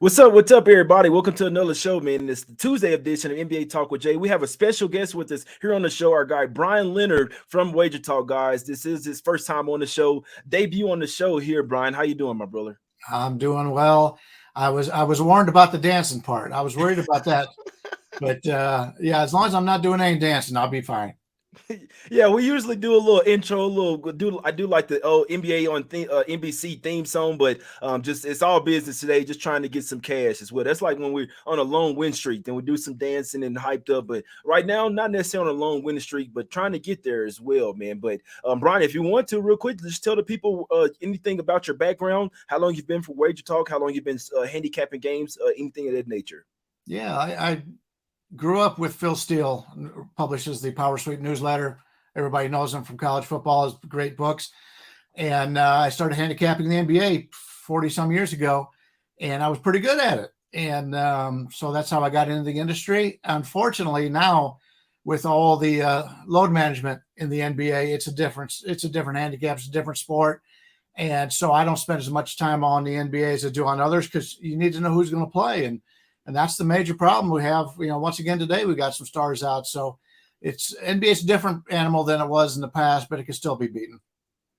What's up, everybody? Welcome to another show, man. It's the Tuesday edition of NBA Talk with Jay. We have a special guest with us here on the show, our guy Brian Leonard from Wager Talk, guys. This is his first time on the show, debut on the show here. Brian, how you doing, my brother? I'm doing well. I was warned about the dancing part. I was worried about that, but yeah, as long as I'm not doing any dancing, I'll be fine. Yeah, we usually do a little intro, a little do. I do like the NBA on NBC theme song, but just it's all business today. Just trying to get some cash as well. That's like when we're on a long win streak, then we do some dancing and hyped up. But right now, not necessarily on a long win streak, but trying to get there as well, man. But Brian, if you want to, real quick, just tell the people anything about your background, how long you've been for Wager Talk, how long you've been handicapping games, anything of that nature. Yeah, I grew up with Phil Steele, publishes the Power Sweep newsletter. Everybody knows him from college football, has great books. And I started handicapping the NBA 40 some years ago, and I was pretty good at it. And so that's how I got into the industry. Unfortunately, now with all the load management in the NBA, it's a different handicap, it's a different sport. And so I don't spend as much time on the NBA as I do on others because you need to know who's going to play. And that's the major problem we have. Once again today we got some stars out. So it's NBA's a different animal than it was in the past, but it can still be beaten.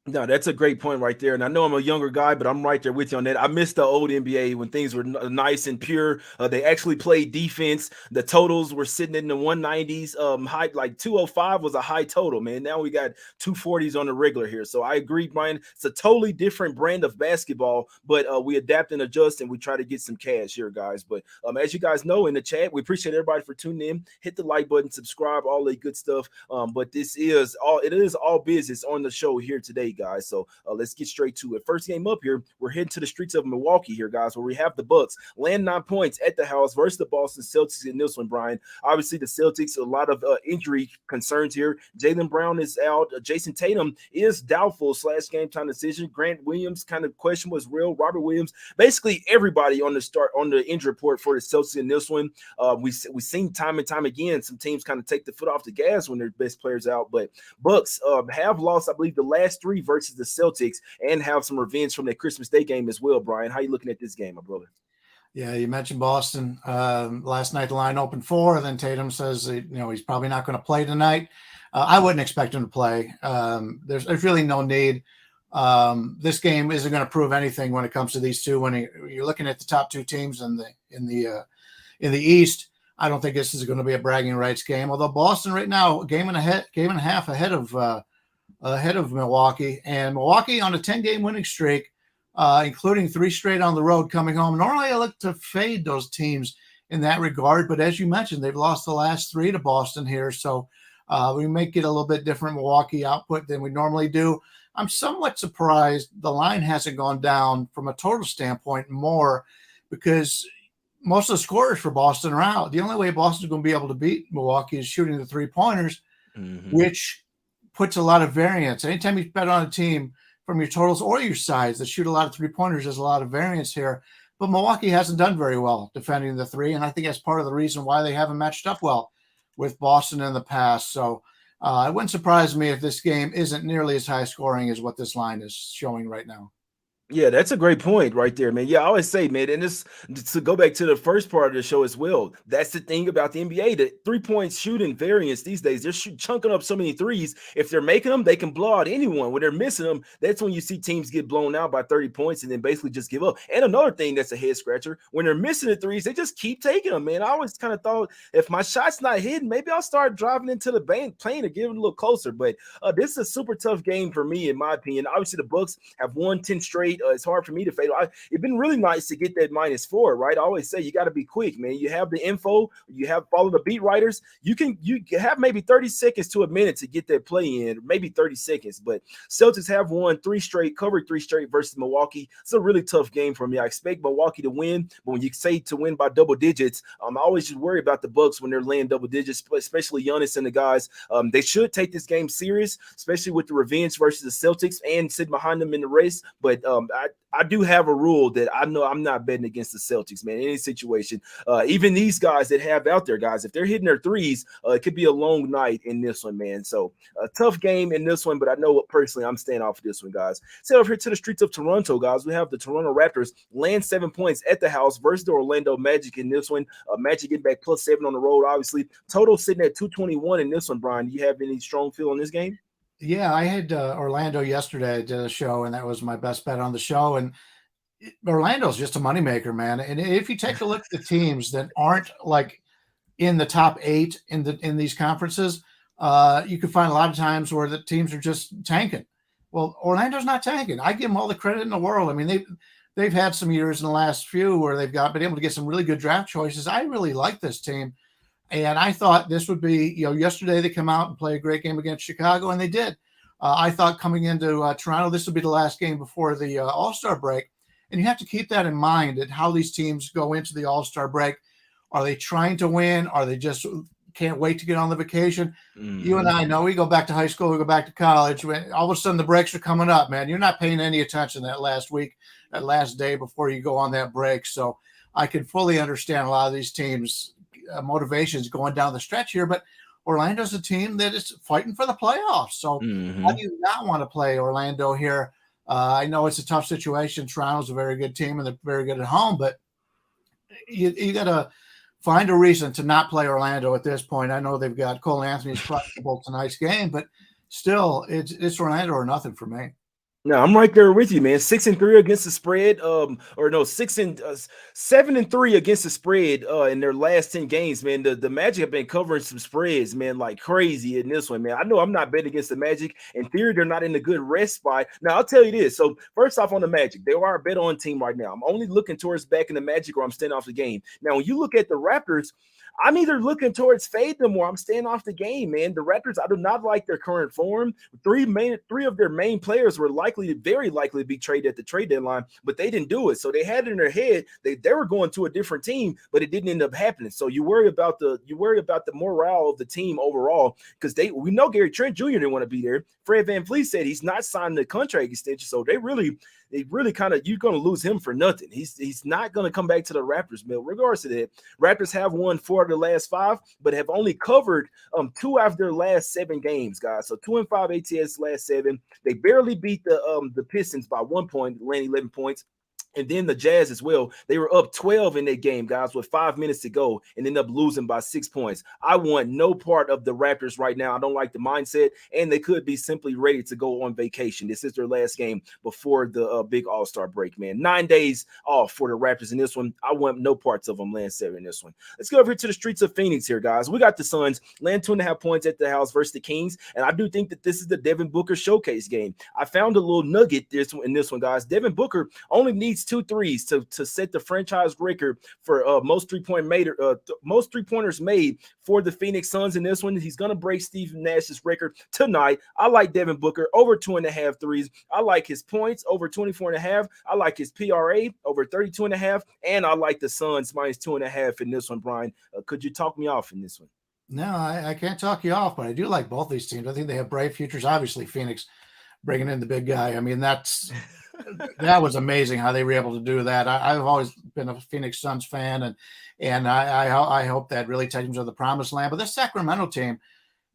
No, that's a great point right there. And I know I'm a younger guy, but I'm right there with you on that. I miss the old NBA when things were nice and pure. They actually played defense. The totals were sitting in the 190s. High, like 205 was a high total, man. Now we got 240s on the regular here. So I agree, Brian. It's a totally different brand of basketball, but we adapt and adjust and we try to get some cash here, guys. But as you guys know in the chat, we appreciate everybody for tuning in. Hit the like button, subscribe, all the good stuff. But it is all business on the show here today, guys. So let's get straight to it. First game up here, we're heading to the streets of Milwaukee here, guys, where we have the Bucks land 9 points at the house versus the Boston Celtics in this one, Brian. Obviously, the Celtics, a lot of injury concerns here. Jaylen Brown is out. Jason Tatum is doubtful / game time decision. Grant Williams kind of question was real. Robert Williams, basically everybody on the injury report for the Celtics in this one. We've seen time and time again some teams kind of take the foot off the gas when their best players out, but Bucks have lost, I believe, the last 3 versus the Celtics and have some revenge from that Christmas Day game as well. Brian, how you looking at this game, my brother? Yeah, you mentioned Boston. Last night the line opened 4. Then Tatum says he's probably not going to play tonight. I wouldn't expect him to play. There's really no need. This game isn't going to prove anything when it comes to these two. When you're looking at the top 2 teams in the East, I don't think this is going to be a bragging rights game. Although Boston right now game and a half ahead of Milwaukee, and Milwaukee on a 10-game winning streak, including 3 straight on the road coming home. Normally I look to fade those teams in that regard, but as you mentioned, they've lost the last 3 to Boston here. So we may get a little bit different Milwaukee output than we normally do. I'm somewhat surprised the line hasn't gone down from a total standpoint more, because most of the scorers for Boston are out. The only way Boston's going to be able to beat Milwaukee is shooting the 3-pointers, which puts a lot of variance. Anytime you bet on a team from your totals or your sides that shoot a lot of 3-pointers, there's a lot of variance here. But Milwaukee hasn't done very well defending the 3, and I think that's part of the reason why they haven't matched up well with Boston in the past. So it wouldn't surprise me if this game isn't nearly as high scoring as what this line is showing right now. Yeah, that's a great point right there, man. Yeah, I always say, man, and this to go back to the first part of the show as well. That's the thing about the NBA. The 3-point shooting variance these days, they're chunking up so many threes. If they're making them, they can blow out anyone. When they're missing them, that's when you see teams get blown out by 30 points and then basically just give up. And another thing that's a head scratcher, when they're missing the threes, they just keep taking them, man. I always kind of thought if my shot's not hitting, maybe I'll start driving into the plane to get it a little closer. But this is a super tough game for me, in my opinion. Obviously, the Bucks have won 10 straight. It's hard for me to fade. It's been really nice to get that -4, right? I always say you got to be quick, man. You have the info, you have follow the beat writers. You have maybe 30 seconds to a minute to get that play in, maybe 30 seconds. But Celtics have won 3 straight, covered 3 straight versus Milwaukee. It's a really tough game for me. I expect Milwaukee to win, but when you say to win by double digits, I always just worry about the Bucks when they're laying double digits, especially Giannis and the guys. They should take this game serious, especially with the revenge versus the Celtics and sit behind them in the race. But I do have a rule that I know I'm not betting against the Celtics, man. In any situation, even these guys that have out there, guys, if they're hitting their threes, it could be a long night in this one, man. So a tough game in this one, but I know what personally I'm staying off of this one, guys. So over here to the streets of Toronto, guys, we have the Toronto Raptors land 7 points at the house versus the Orlando Magic in this one. Magic getting back +7 on the road, obviously. Total sitting at 221 in this one, Brian. Do you have any strong feel in this game? Yeah, I had Orlando yesterday. I did a show, and that was my best bet on the show. And Orlando's just a moneymaker, man. And if you take a look at the teams that aren't like in the top 8 in these conferences, you can find a lot of times where the teams are just tanking. Well, Orlando's not tanking. I give them all the credit in the world. I mean, they've had some years in the last few where they've been able to get some really good draft choices. I really like this team. And I thought this would be, yesterday they come out and play a great game against Chicago, and they did. I thought coming into Toronto, this would be the last game before the All-Star break. And you have to keep that in mind at how these teams go into the All-Star break. Are they trying to win? Are they just can't wait to get on the vacation? Mm-hmm. You and I know we go back to high school, we go back to college. All of a sudden the breaks are coming up, man. You're not paying any attention that last week, that last day before you go on that break. So I can fully understand a lot of these teams' motivations going down the stretch here, but Orlando's a team that is fighting for the playoffs. So how do you not want to play Orlando here? I know it's a tough situation. Toronto's a very good team and they're very good at home, but you got to find a reason to not play Orlando at this point. I know they've got Cole Anthony's questionable tonight's game, but still it's Orlando or nothing for me. No, I'm right there with you, man. 6-3 against the spread. 7-3 against the spread in their last 10 games, man. The Magic have been covering some spreads, man, like crazy in this one, man. I know I'm not betting against the Magic. In theory, they're not in a good rest spot. Now, I'll tell you this. So, first off, on the Magic, they are a bet on team right now. I'm only looking towards back in the Magic or I'm staying off the game. Now, when you look at the Raptors, I'm either looking towards fade them or I'm staying off the game, man. The Raptors, I do not like their current form. Three of their main players were very likely to be traded at the trade deadline, but they didn't do it. So they had it in their head they were going to a different team, but it didn't end up happening. So you worry about the morale of the team overall because we know Gary Trent Jr. didn't want to be there. Fred VanVleet said he's not signing the contract extension, so they really kind of, you're going to lose him for nothing. He's not going to come back to the Raptors, man. Regardless of that, Raptors have won 4 of the last 5, but have only covered 2 out of their last 7 games, guys. So 2-5 ATS last 7. They barely beat the Pistons by 1 point, landing 11 points. And then the Jazz as well. They were up 12 in that game, guys, with 5 minutes to go and ended up losing by 6 points. I want no part of the Raptors right now. I don't like the mindset, and they could be simply ready to go on vacation. This is their last game before the big All-Star break, man. 9 days off for the Raptors in this one. I want no parts of them land 7 in this one. Let's go over here to the streets of Phoenix here, guys. We got the Suns land 2.5 points at the house versus the Kings, and I do think that this is the Devin Booker showcase game. I found a little nugget in this one, guys. Devin Booker only needs 2 threes to set the franchise record for most three-pointers made for the Phoenix Suns in this one. He's going to break Steve Nash's record tonight. I like Devin Booker over 2.5 threes. I like his points over 24.5. I like his PRA over 32.5, and I like the Suns minus 2.5 in this one, Brian. Could you talk me off in this one? No, I can't talk you off, but I do like both these teams. I think they have bright futures. Obviously, Phoenix bringing in the big guy. I mean, that was amazing how they were able to do that. I've always been a Phoenix Suns fan, and I hope that really takes them to the promised land. But this Sacramento team,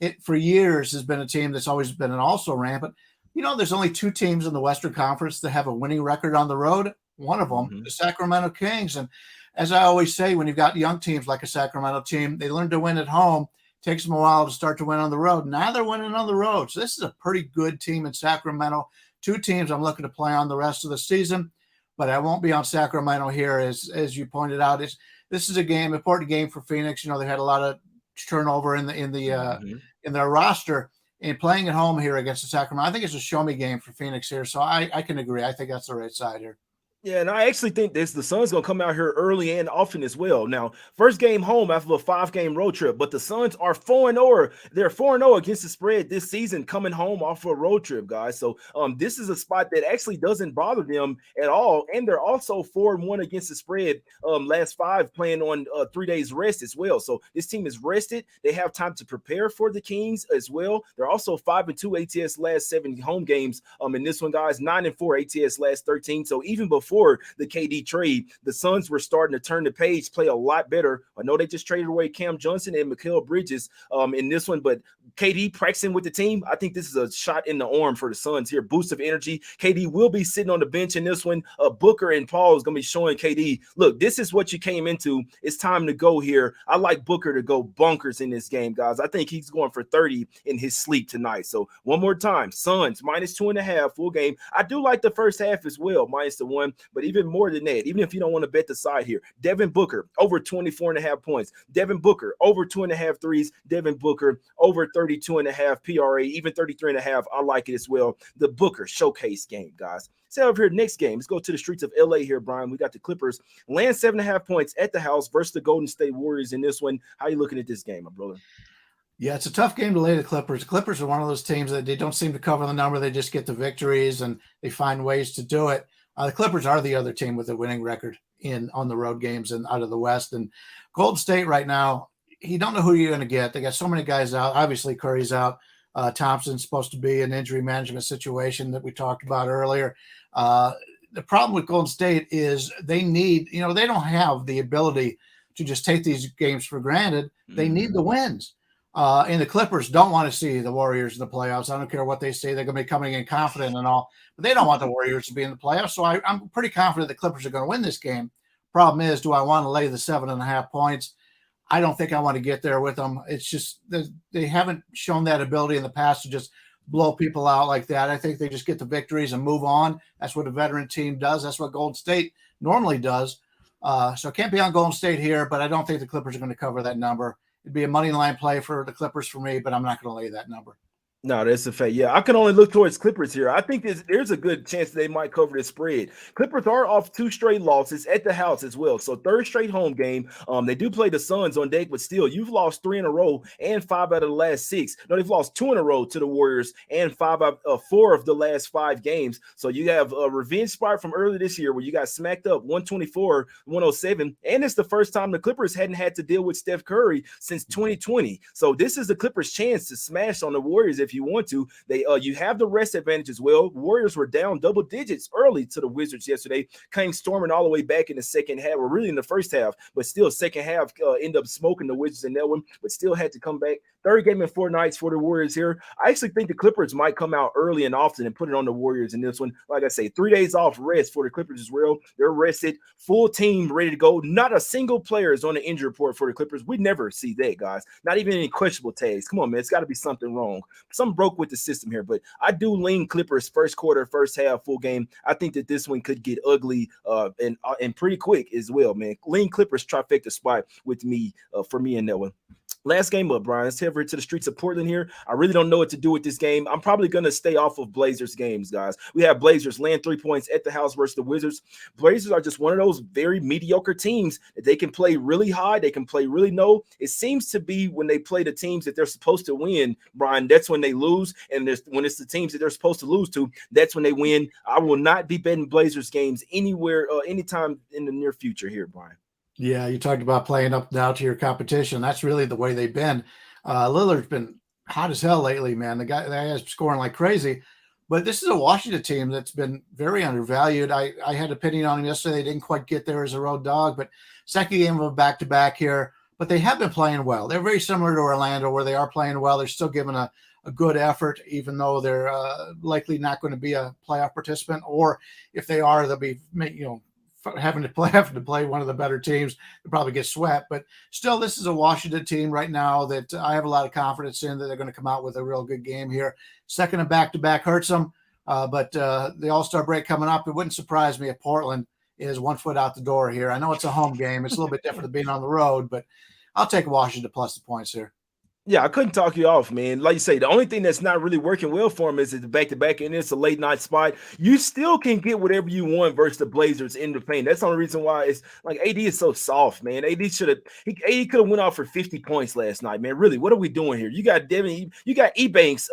it for years has been a team that's always been an also rampant. There's only 2 teams in the Western Conference that have a winning record on the road. One of them, the Sacramento Kings. And as I always say, when you've got young teams like a Sacramento team, they learn to win at home. Takes them a while to start to win on the road. Now they're winning on the road. So this is a pretty good team in Sacramento. 2 teams I'm looking to play on the rest of the season, but I won't be on Sacramento here. As you pointed out, this is important game for Phoenix. They had a lot of turnover in their roster, and playing at home here against the Sacramento, I think it's a show me game for Phoenix here. So I can agree. I think that's the right side here. Yeah, and I actually think the Suns gonna come out here early and often as well. Now, first game home after a 5 game road trip, but the Suns are 4-0. They're 4-0 against the spread this season, coming home off a road trip, guys. So this is a spot that actually doesn't bother them at all. And they're also 4-1 against the spread last five, playing on 3 days rest as well. So this team is rested. They have time to prepare for the Kings as well. They're also 5-2 ATS last 7 home games. In this one, guys, 9-4 ATS last 13. So even before the KD trade, the Suns were starting to turn the page, play a lot better. I know they just traded away Cam Johnson and Mikal Bridges in this one, but KD practicing with the team, I think this is a shot in the arm for the Suns here. Boost of energy. KD will be sitting on the bench in this one. Booker and Paul is going to be showing KD, look, this is what you came into. It's time to go here. I like Booker to go bonkers in this game, guys. I think he's going for 30 in his sleep tonight. So one more time, Suns -2.5 full game. I do like the first half as well, -1. But even more than that, even if you don't want to bet the side here, Devin Booker over 24.5 points. Devin Booker over 2.5 threes. Devin Booker over 32.5 PRA, even 33.5. I like it as well. The Booker showcase game, guys. Say over here, next game. Let's go to the streets of LA here, Brian. We got the Clippers land 7.5 points at the house versus the Golden State Warriors in this one. How are you looking at this game, my brother? Yeah, it's a tough game to lay the Clippers. The Clippers are one of those teams that they don't seem to cover the number. They just get the victories and they find ways to do it. The Clippers are the other team with a winning record on the road games and out of the West. And Golden State right now, you don't know who you're going to get. They got so many guys out. Obviously, Curry's out. Thompson's supposed to be an injury management situation that we talked about earlier. The problem with Golden State is they need, they don't have the ability to just take these games for granted. They need the wins. And the Clippers don't want to see the Warriors in the playoffs. I don't care what they say. They're going to be coming in confident and all, but they don't want the Warriors to be in the playoffs. So I'm pretty confident the Clippers are going to win this game. Problem is, do I want to lay the 7.5 points? I don't think I want to get there with them. It's just they haven't shown that ability in the past to just blow people out like that. I think they just get the victories and move on. That's what a veteran team does. That's what Golden State normally does. So I can't be on Golden State here, but I don't think the Clippers are going to cover that number. It'd be a money line play for the Clippers for me, but I'm not going to lay that number. No, that's a fact. Yeah, I can only look towards Clippers here. I think there's a good chance they might cover the spread. Clippers are off 2 straight losses at the house as well. So 3rd straight home game. They do play the Suns on deck, but still, you've lost 3 in a row and 5 out of the last 6. No, they've lost 2 in a row to the Warriors and 4 of the last 5 games. So you have a revenge spot from earlier this year where you got smacked up 124-107. And it's the first time the Clippers hadn't had to deal with Steph Curry since 2020. So this is the Clippers' chance to smash on the Warriors if you want to. You have the rest advantage as well. Warriors were down double digits early to the Wizards yesterday, came storming all the way back in the second half, or really in the first half, but still second half end up smoking the Wizards in that one, but still had to come back. 3rd game in 4 nights for the Warriors here. I actually think the Clippers might come out early and often and put it on the Warriors in this one. Like I say, 3 days off rest for the Clippers as well. They're rested, full team ready to go. Not a single player is on the injury report for the Clippers. We never see that, guys. Not even any questionable tags. Come on, man. It's got to be something wrong. Something broke with the system here, but I do lean Clippers first quarter, first half, full game. I think that this one could get ugly and pretty quick as well, man. Lean Clippers trifecta spot with me for me in that one. Last game up, Brian. Let's head over to the streets of Portland here. I really don't know what to do with this game. I'm probably going to stay off of Blazers games, guys. We have Blazers land 3 points at the house versus the Wizards. Blazers are just one of those very mediocre teams that they can play really high. They can play really low. It seems to be when they play the teams that they're supposed to win, Brian, that's when they lose. And when it's the teams that they're supposed to lose to, that's when they win. I will not be betting Blazers games anywhere, anytime in the near future here, Brian. Yeah, you talked about playing up now to your competition. That's really the way they've been. Lillard's been hot as hell lately, man. The guy is scoring like crazy. But this is a Washington team that's been very undervalued. I had an opinion on them yesterday. They didn't quite get there as a road dog, but second game of a back-to-back here. But they have been playing well. They're very similar to Orlando, where they are playing well. They're still giving a good effort, even though they're likely not going to be a playoff participant. Or if they are, they'll be, having to play one of the better teams to probably get swept. But still, this is a Washington team right now that I have a lot of confidence in that they're going to come out with a real good game here. Second and back-to-back hurts them, but the All-Star break coming up, it wouldn't surprise me if Portland is 1 foot out the door here. I know it's a home game. It's a little bit different than being on the road, but I'll take Washington plus the points here. Yeah, I couldn't talk you off, man. Like you say, the only thing that's not really working well for him is the back-to-back, and it's a late night spot. You still can get whatever you want versus the Blazers in the paint. That's the only reason why it's like AD is so soft, man. AD should have AD could have went off for 50 points last night, man. Really, what are we doing here? You got Devin, you got Ebanks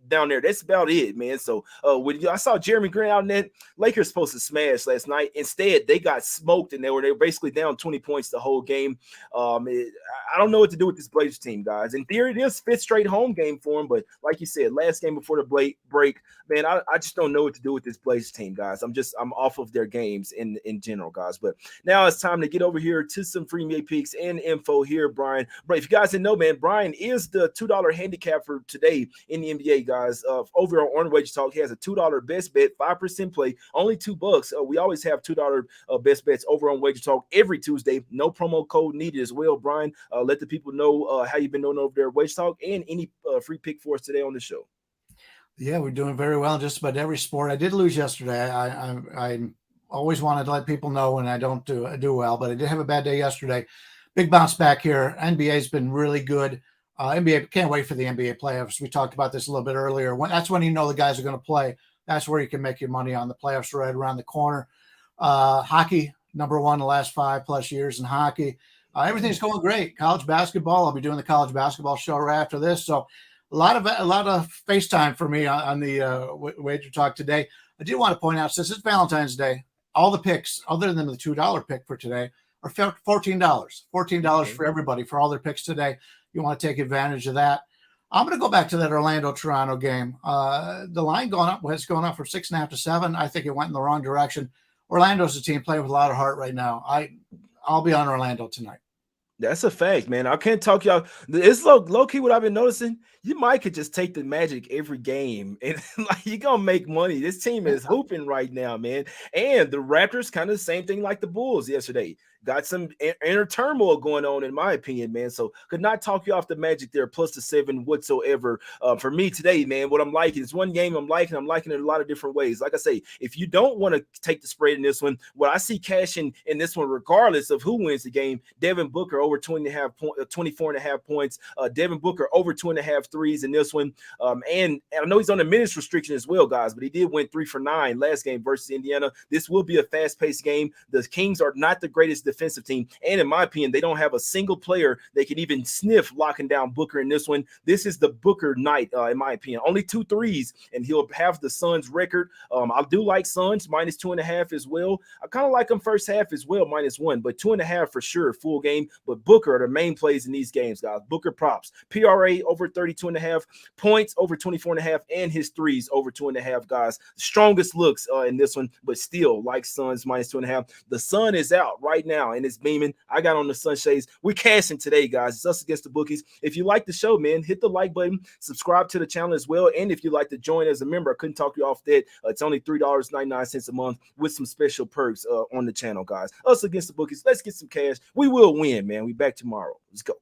down there. That's about it, man. So when I saw Jeremy Grant out in that, Lakers supposed to smash last night. Instead, they got smoked, and they were basically down 20 points the whole game. I don't know what to do with this Blazers team, guys. In theory, it is fifth straight home game for them, but like you said, last game before the break, man, I just don't know what to do with this Blazers team, guys. I'm off of their games in general, guys. But now it's time to get over here to some free NBA picks and info here, Brian. But if you guys didn't know, man, Brian is the $2 handicap for today in the NBA, guys. Over on Wager Talk, he has a $2 best bet, 5% play, only $2. We always have $2 best bets over on Wager Talk every Tuesday. No promo code needed as well, Brian. Let the people know how you've been doing over there at Wager Talk and any free pick for us today on the show. Yeah, we're doing very well in just about every sport. I did lose yesterday. I always wanted to let people know when I don't do well, but I did have a bad day yesterday. Big bounce back here. NBA's been really good. NBA, can't wait for the NBA playoffs. We talked about this a little bit earlier. That's when you know the guys are going to play. That's where you can make your money on the playoffs right around the corner. Hockey, number one the last 5+ years in hockey. Everything's going great. College basketball. I'll be doing the college basketball show right after this. So a lot of FaceTime for me on the Wager Talk today. I do want to point out, since it's Valentine's Day, all the picks other than the $2 pick for today are $14. $14 for everybody for all their picks today. You want to take advantage of that. I'm going to go back to that Orlando-Toronto game. The line has gone up from 6.5 to 7. I think it went in the wrong direction. Orlando's a team playing with a lot of heart right now. I'll be on Orlando tonight. That's a fact, man. I can't talk y'all. It's low key what I've been noticing. You might could just take the Magic every game and like you're gonna make money. This team is hooping right now, man. And the Raptors, kind of the same thing like the Bulls yesterday. Got some inner turmoil going on, in my opinion, man. So could not talk you off the Magic there, plus the 7 whatsoever. For me today, man, what I'm liking is one game I'm liking it a lot of different ways. Like I say, if you don't want to take the spread in this one, what I see cashing in this one, regardless of who wins the game, Devin Booker over 24.5 points. Devin Booker over 2.5 threes in this one. And I know he's on a minutes restriction as well, guys, but he did win 3 for 9 last game versus Indiana. This will be a fast-paced game. The Kings are not the greatest defensive team, and in my opinion, they don't have a single player they can even sniff locking down Booker in this one. This is the Booker night, in my opinion. Only 2 threes, and he'll have the Suns record. I do like Suns minus 2.5 as well. I kind of like them first half as well, -1, but 2.5 for sure, full game. But Booker are the main plays in these games, guys. Booker props. PRA over 32.5, points over 24.5, and his threes over 2.5, guys. Strongest looks in this one, but still like Suns -2.5. The sun is out right now, and it's beaming. I got on the sunshades. We're cashing today, guys. It's Us Against the Bookies. If you like the show, man, hit the like button, subscribe to the channel as well. And if you'd like to join as a member, I couldn't talk you off that. It's only $3.99 a month with some special perks on the channel, guys. Us Against the Bookies. Let's get some cash. We will win, man. We back tomorrow. Let's go.